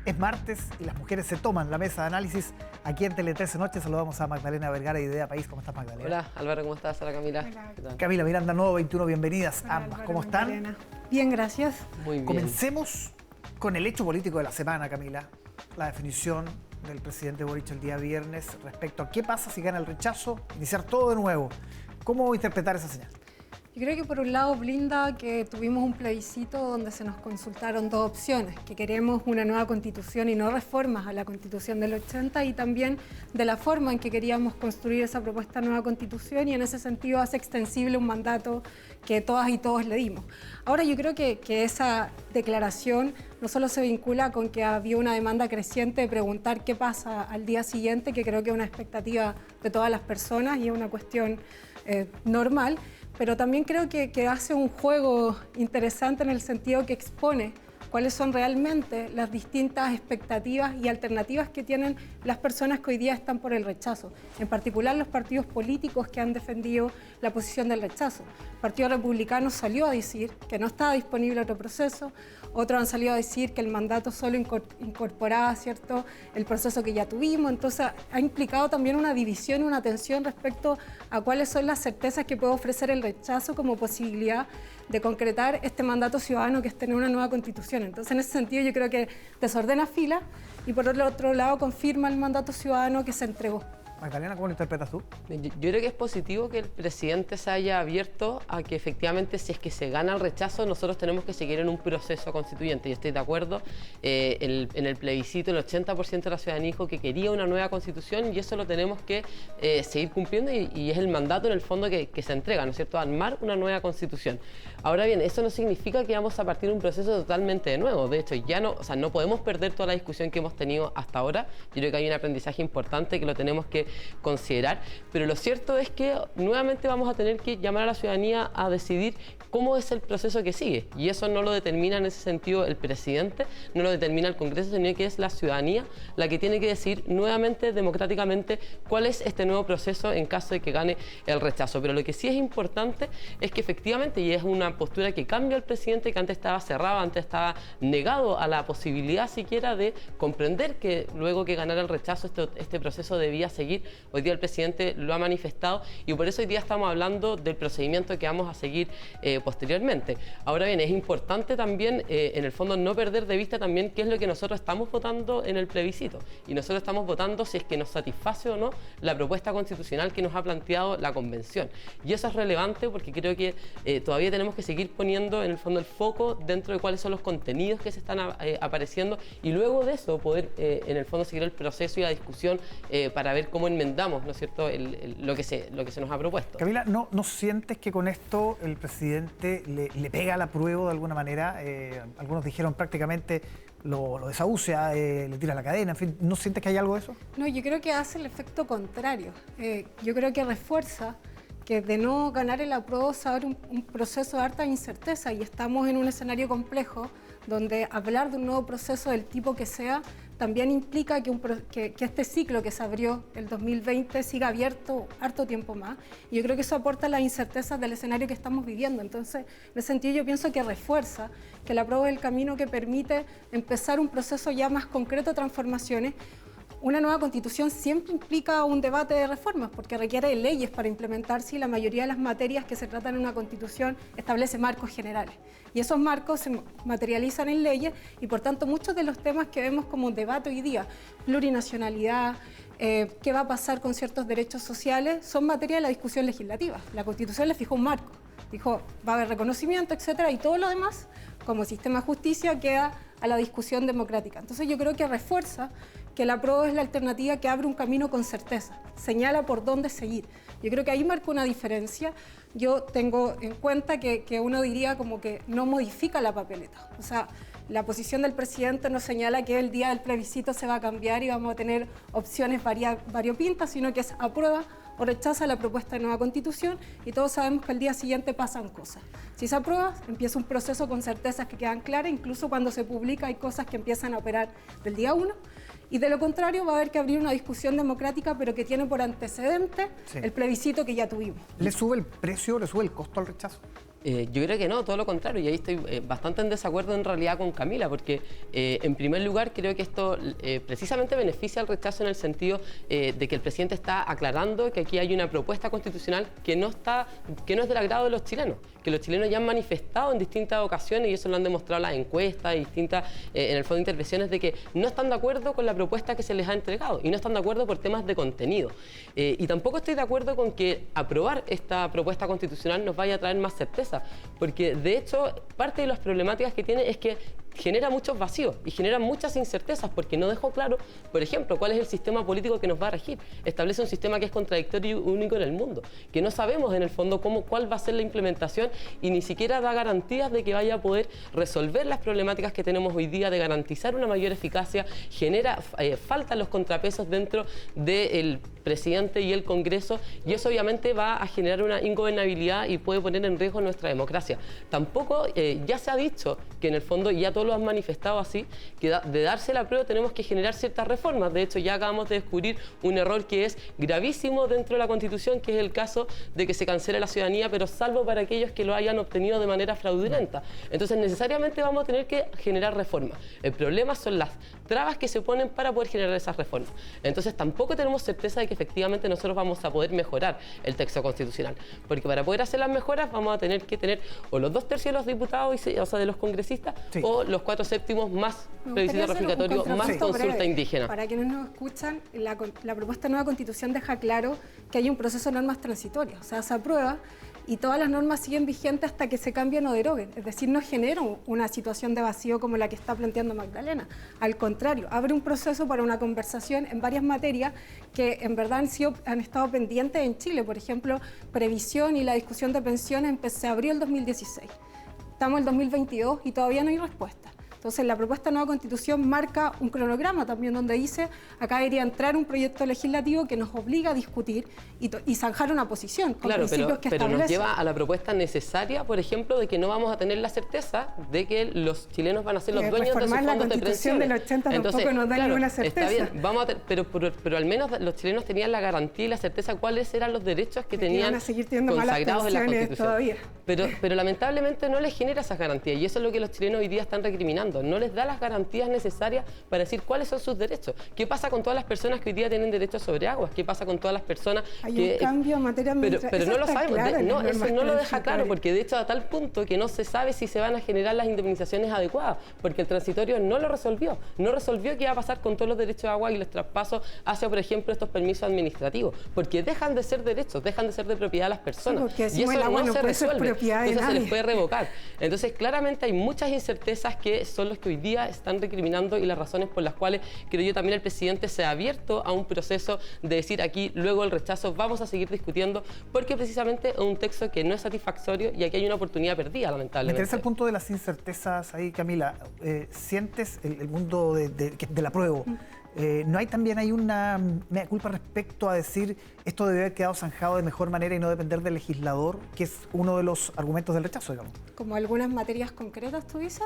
Es martes y las mujeres se toman la mesa de análisis. Aquí en Tele 13 Noche saludamos a Magdalena Vergara y Idea País. ¿Cómo estás, Magdalena? Hola, Álvaro, ¿cómo estás? Hola, Camila. Hola. ¿Qué tal? Camila Miranda, Nuevo 21, bienvenidas Hola, ambas. Álvaro, ¿Cómo están? Magdalena. Bien, gracias. Muy bien. Comencemos con el hecho político de la semana, Camila. La definición del presidente Boric el día viernes respecto a qué pasa si gana el rechazo, iniciar todo de nuevo. ¿Cómo interpretar esa señal? Yo creo que por un lado blinda que tuvimos un plebiscito donde se nos consultaron dos opciones, que queremos una nueva constitución y no reformas a la constitución del 80 y también de la forma en que queríamos construir esa propuesta de nueva constitución y en ese sentido hace extensible un mandato que todas y todos le dimos. Ahora yo creo que esa declaración no solo se vincula con que había una demanda creciente de preguntar qué pasa al día siguiente, que creo que es una expectativa de todas las personas y es una cuestión normal, pero también creo que hace un juego interesante en el sentido que expone cuáles son realmente las distintas expectativas y alternativas que tienen las personas que hoy día están por el rechazo, en particular los partidos políticos que han defendido la posición del rechazo. El Partido Republicano salió a decir que no estaba disponible otro proceso, otros han salido a decir que el mandato solo incorporaba, ¿cierto?, el proceso que ya tuvimos, entonces ha implicado también una división y una tensión respecto a cuáles son las certezas que puede ofrecer el rechazo como posibilidad de concretar este mandato ciudadano que es tener una nueva constitución. Entonces, en ese sentido, yo creo que desordena filas y por el otro lado confirma el mandato ciudadano que se entregó. Magdalena, ¿cómo lo interpretas tú? Yo creo que es positivo que el presidente se haya abierto a que efectivamente si es que se gana el rechazo nosotros tenemos que seguir en un proceso constituyente. Yo estoy de acuerdo, en el plebiscito el 80% de la ciudadanía dijo que quería una nueva constitución y eso lo tenemos que seguir cumpliendo y es el mandato en el fondo que se entrega, ¿no es cierto?, armar una nueva constitución. Ahora bien, eso no significa que vamos a partir un proceso totalmente de nuevo. De hecho, ya no, o sea, no podemos perder toda la discusión que hemos tenido hasta ahora. Yo creo que hay un aprendizaje importante que lo tenemos que considerar, pero lo cierto es que nuevamente vamos a tener que llamar a la ciudadanía a decidir cómo es el proceso que sigue y eso no lo determina en ese sentido el presidente, no lo determina el Congreso, sino que es la ciudadanía la que tiene que decidir nuevamente democráticamente cuál es este nuevo proceso en caso de que gane el rechazo. Pero lo que sí es importante es que efectivamente, y es una postura que cambia el presidente, que antes estaba cerrado, antes estaba negado a la posibilidad siquiera de comprender que luego que ganara el rechazo este proceso debía seguir. Hoy día el presidente lo ha manifestado y por eso hoy día estamos hablando del procedimiento que vamos a seguir posteriormente. Ahora bien, es importante también, en el fondo, no perder de vista también qué es lo que nosotros estamos votando en el plebiscito. Y nosotros estamos votando si es que nos satisface o no la propuesta constitucional que nos ha planteado la Convención. Y eso es relevante porque creo que todavía tenemos que seguir poniendo, en el fondo, el foco dentro de cuáles son los contenidos que se están apareciendo y luego de eso poder, en el fondo, seguir el proceso y la discusión para ver cómo enmendamos, ¿no es cierto?, lo que se nos ha propuesto. Camila, ¿no sientes que con esto el presidente le pega la prueba de alguna manera? Algunos dijeron prácticamente lo desahucia, le tira la cadena, en fin, ¿no sientes que hay algo de eso? No, yo creo que hace el efecto contrario. Yo creo que refuerza que de no ganar el apruebo se abre un proceso de harta incerteza y estamos en un escenario complejo donde hablar de un nuevo proceso del tipo que sea también implica que este ciclo que se abrió el 2020 siga abierto harto tiempo más. Y yo creo que eso aporta las incertezas del escenario que estamos viviendo. Entonces, en ese sentido, yo pienso que refuerza que el apruebo es el camino que permite empezar un proceso ya más concreto de transformaciones. Una nueva constitución siempre implica un debate de reformas porque requiere de leyes para implementarse y la mayoría de las materias que se tratan en una constitución establece marcos generales. Y esos marcos se materializan en leyes y por tanto muchos de los temas que vemos como debate hoy día, plurinacionalidad, qué va a pasar con ciertos derechos sociales, son materia de la discusión legislativa. La constitución le fijó un marco, dijo va a haber reconocimiento, etcétera, y todo lo demás, como sistema de justicia, queda a la discusión democrática. Entonces yo creo que refuerza que el apruebo es la alternativa que abre un camino con certeza, señala por dónde seguir. Yo creo que ahí marca una diferencia. Yo tengo en cuenta que uno diría como que no modifica la papeleta. O sea, la posición del presidente no señala que el día del plebiscito se va a cambiar y vamos a tener opciones variopintas, sino que es aprueba o rechaza la propuesta de nueva constitución y todos sabemos que al día siguiente pasan cosas. Si se aprueba, empieza un proceso con certezas que quedan claras, incluso cuando se publica hay cosas que empiezan a operar del día 1 y de lo contrario va a haber que abrir una discusión democrática pero que tiene por antecedente el plebiscito que ya tuvimos. ¿Le sube el precio, le sube el costo al rechazo? Yo creo que no, todo lo contrario, y ahí estoy bastante en desacuerdo en realidad con Camila, porque en primer lugar creo que esto precisamente beneficia al rechazo en el sentido de que el presidente está aclarando que aquí hay una propuesta constitucional que no es del agrado de los chilenos, que los chilenos ya han manifestado en distintas ocasiones, y eso lo han demostrado las encuestas y distintas, en el fondo, intervenciones de que no están de acuerdo con la propuesta que se les ha entregado, y no están de acuerdo por temas de contenido. Y tampoco estoy de acuerdo con que aprobar esta propuesta constitucional nos vaya a traer más certeza, porque de hecho parte de las problemáticas que tiene es que genera muchos vacíos y genera muchas incertezas, porque no dejó claro, por ejemplo, cuál es el sistema político que nos va a regir. Establece un sistema que es contradictorio y único en el mundo, que no sabemos en el fondo cuál va a ser la implementación, y ni siquiera da garantías de que vaya a poder resolver las problemáticas que tenemos hoy día, de garantizar una mayor eficacia. Genera faltan los contrapesos dentro del presidente y el Congreso, y eso obviamente va a generar una ingobernabilidad y puede poner en riesgo nuestra democracia. Tampoco, ya se ha dicho que en el fondo, y ya todos lo han manifestado así, que de darse la prueba tenemos que generar ciertas reformas. De hecho, ya acabamos de descubrir un error que es gravísimo dentro de la Constitución, que es el caso de que se cancele la ciudadanía, pero salvo para aquellos que lo hayan obtenido de manera fraudulenta. Entonces, necesariamente vamos a tener que generar reformas. El problema son las trabas que se ponen para poder generar esas reformas. Entonces, tampoco tenemos certeza de que efectivamente nosotros vamos a poder mejorar el texto constitucional, porque para poder hacer las mejoras vamos a tener que tener o los 2/3 de los diputados, o sea, de los congresistas, sí, o los 4/7 más plebiscito ratificatorio, más consulta breve indígena. Para quienes nos escuchan, la propuesta de nueva Constitución deja claro que hay un proceso de normas transitorias, o sea, se aprueba y todas las normas siguen vigentes hasta que se cambien o deroguen. Es decir, no genera una situación de vacío como la que está planteando Magdalena. Al contrario, abre un proceso para una conversación en varias materias que en verdad han estado pendientes en Chile. Por ejemplo, previsión y la discusión de pensiones se abrió el 2016. Estamos en el 2022 y todavía no hay respuesta. Entonces, la propuesta de nueva Constitución marca un cronograma también donde dice, acá debería entrar un proyecto legislativo que nos obliga a discutir y zanjar una posición con principios que pero establecen. Nos lleva a la propuesta necesaria, por ejemplo, de que no vamos a tener la certeza de que los chilenos van a ser los dueños de sus fondos de pensiones. La Constitución del 80 tampoco nos da ninguna certeza. Está bien, pero al menos los chilenos tenían la garantía y la certeza cuáles eran los derechos que tenían consagrados en la Constitución. Todavía. Pero lamentablemente no les genera esas garantías, y eso es lo que los chilenos hoy día están recriminando. No les da las garantías necesarias para decir cuáles son sus derechos. ¿Qué pasa con todas las personas que hoy día tienen derechos sobre aguas? ¿Qué pasa con todas las personas un cambio en materia administrativa? Pero no lo sabemos. Eso no lo deja claro, porque de hecho a tal punto que no se sabe si se van a generar las indemnizaciones adecuadas, porque el transitorio no lo resolvió. No resolvió qué iba a pasar con todos los derechos de agua y los traspasos hacia, por ejemplo, estos permisos administrativos, porque dejan de ser derechos, dejan de ser de propiedad de las personas. Sí, y eso no se resuelve. Entonces se les puede revocar. Entonces, claramente hay muchas incertezas que son los que hoy día están recriminando, y las razones por las cuales creo yo también el presidente se ha abierto a un proceso de decir aquí, luego el rechazo, vamos a seguir discutiendo, porque precisamente es un texto que no es satisfactorio y aquí hay una oportunidad perdida, lamentablemente. Me interesa el punto de las incertezas ahí, Camila. ¿Sientes el mundo del apruebo? ¿No hay también una mea culpa respecto a decir esto debe haber quedado zanjado de mejor manera y no depender del legislador, que es uno de los argumentos del rechazo, digamos? ¿Como algunas materias concretas, tú dices?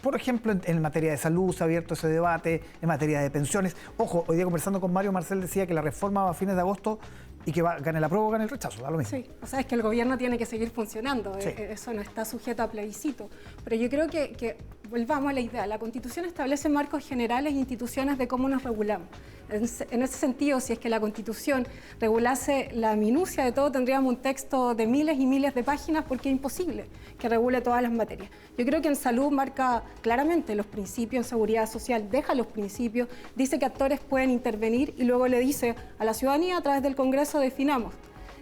Por ejemplo, en materia de salud se ha abierto ese debate, en materia de pensiones. Ojo, hoy día conversando con Mario, Marcel decía que la reforma va a fines de agosto y que gane el apruebo o gane el rechazo, da lo mismo. Sí, o sea, es que el gobierno tiene que seguir funcionando, sí. Eso no está sujeto a plebiscito. Pero yo creo que volvamos a la idea, la Constitución establece marcos generales e instituciones de cómo nos regulamos. En ese sentido, si es que la Constitución regulase la minucia de todo, tendríamos un texto de miles y miles de páginas, porque es imposible que regule todas las materias. Yo creo que en salud marca claramente los principios, en seguridad social deja los principios, dice que actores pueden intervenir y luego le dice a la ciudadanía, a través del Congreso definamos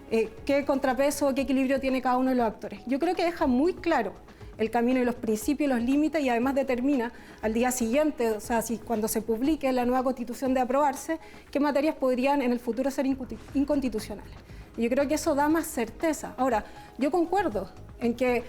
qué contrapeso, qué equilibrio tiene cada uno de los actores. Yo creo que deja muy claro el camino y los principios, los límites, y además determina al día siguiente, o sea, cuando se publique la nueva Constitución de aprobarse, qué materias podrían en el futuro ser inconstitucionales. Y yo creo que eso da más certeza. Ahora, yo concuerdo en que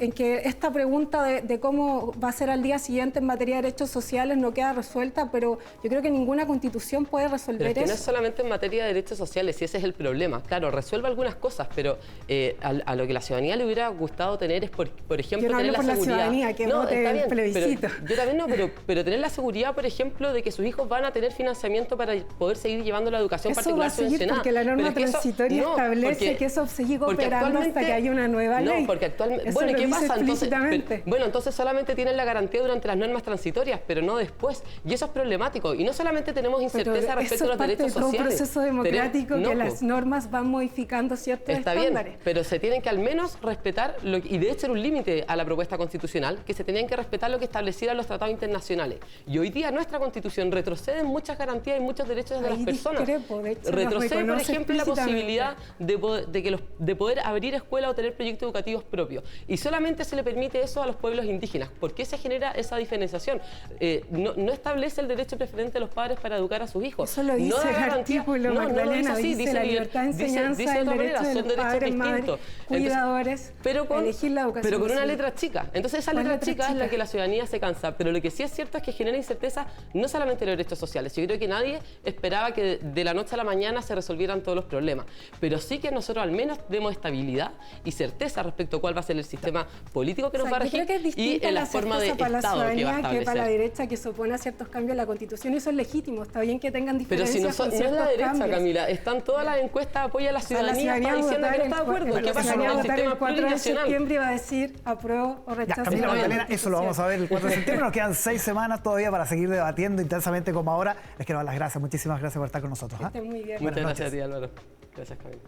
en que esta pregunta de cómo va a ser al día siguiente en materia de derechos sociales no queda resuelta, pero yo creo que ninguna constitución puede resolver pero es que eso. no es solamente en materia de derechos sociales, y ese es el problema. Claro, resuelve algunas cosas, pero a lo que la ciudadanía le hubiera gustado tener es, por ejemplo, yo no tener hablo la por seguridad. La ciudadanía, que no, vote está el bien, plebiscito. yo también no, pero tener la seguridad, por ejemplo, de que sus hijos van a tener financiamiento para poder seguir llevando la educación eso particular va a seguir subvencionada. porque la norma transitoria establece que eso sigue operando hasta que haya una nueva ley. No, porque actualmente... Eso Bueno, lo ¿qué dice pasa? explícitamente. Bueno, entonces solamente tienen la garantía durante las normas transitorias, pero no después. Y eso es problemático. Y no solamente tenemos incerteza respecto a los derechos sociales. Eso es parte de un proceso democrático que pues, las normas van modificando ciertos estándares. Está bien, pero se tienen que al menos respetar, y de hecho era un límite a la propuesta constitucional, que se tenían que respetar lo que establecieran los tratados internacionales. Y hoy día nuestra Constitución retrocede en muchas garantías y muchos derechos de las personas. Discrepo, de hecho, retrocede, por ejemplo, la posibilidad de poder abrir escuelas o tener proyectos educativos propios. Y solamente se le permite eso a los pueblos indígenas. ¿Por qué se genera esa diferenciación? No establece el derecho preferente de los padres para educar a sus hijos. Eso lo dice el artículo, Magdalena, dice la libertad de enseñanza, el derecho de los padres, madres, cuidadores, elegir la educación. Pero con una posible. letra chica. Entonces esa letra chica es la que la ciudadanía se cansa. Pero lo que sí es cierto es que genera incerteza no solamente en los derechos sociales. Yo creo que nadie esperaba que de la noche a la mañana se resolvieran todos los problemas. Pero sí que nosotros al menos demos estabilidad y certeza respecto a cuál va a ser el sistema político que nos va a regir y en la forma de para la Estado que va a ciudadanía establecer. que para la derecha que se opone a ciertos cambios en la Constitución. Eso es legítimo, está bien que tengan pero diferencias. si no, no es la derecha, Camila, están todas las encuestas, apoya a la ciudadanía, está diciendo que no está de acuerdo. ¿Qué pasa con el sistema el 4 de plurinacional? septiembre va a decir apruebo o rechazo. Camila, Magdalena, eso lo vamos a ver el 4 de septiembre. Nos quedan 6 semanas todavía para seguir debatiendo intensamente como ahora. Les quiero dar las gracias. Muchísimas gracias por estar con nosotros. Que estén muy bien. Muchas gracias a ti, Álvaro. Gracias, Camila.